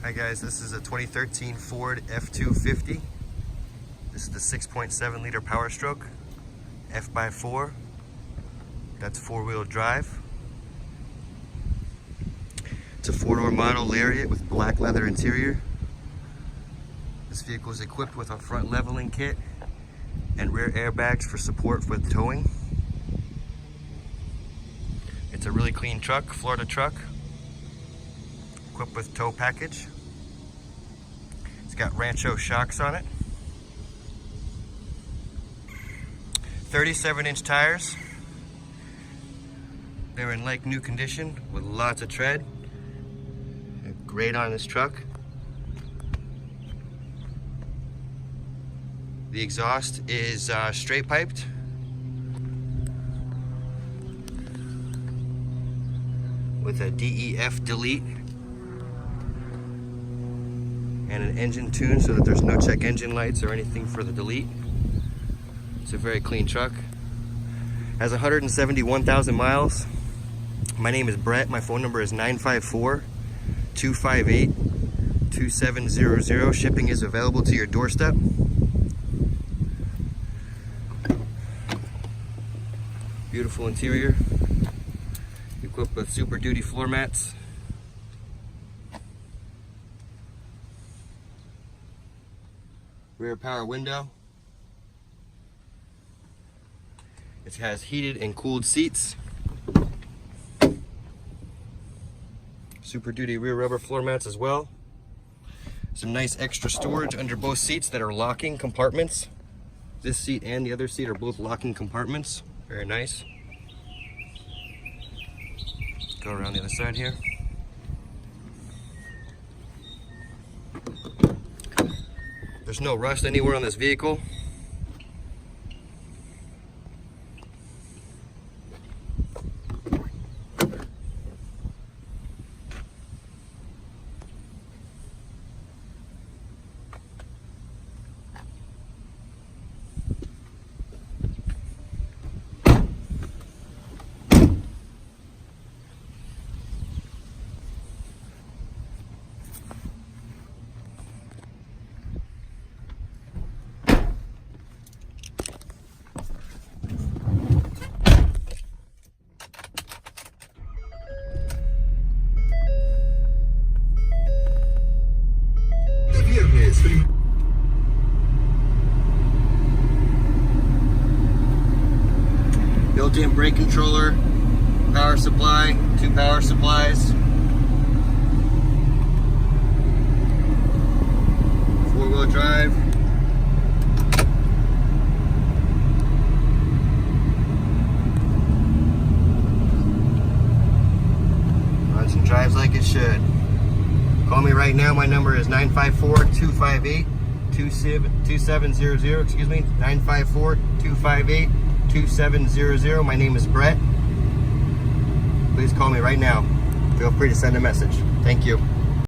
Hi guys, this is a 2013 Ford F-250. This is the 6.7 liter Power Stroke, F/4. That's four-wheel drive. It's a four-door model Lariat with black leather interior. This vehicle is equipped with a front leveling kit and rear airbags for support with towing. It's a really clean truck, Florida truck, equipped with tow package. It's got Rancho shocks on it. 37-inch tires. They're in like new condition with lots of tread. They're great on this truck. The exhaust is straight piped. With a DEF delete. And an engine tune so that there's no check engine lights or anything for the delete. It's a very clean truck. Has 171,000 miles. My name is Brett. My phone number is 954-258-2700. Shipping is available to your doorstep. Beautiful interior. Equipped with Super Duty floor mats. Rear power window. It has heated and cooled seats. Super Duty rear rubber floor mats as well. Some nice extra storage under both seats that are locking compartments. This seat and the other seat are both locking compartments. Very nice. Let's go around the other side here. There's no rust anywhere on this vehicle. Built-in brake controller, power supply, 2 power supplies, 4-wheel drive. Runs and drives like it should. Call me right now. My number is 954-258-2700. Excuse me, 954-258-2700. My name is Brett. Please call me right now. Feel free to send a message. Thank you.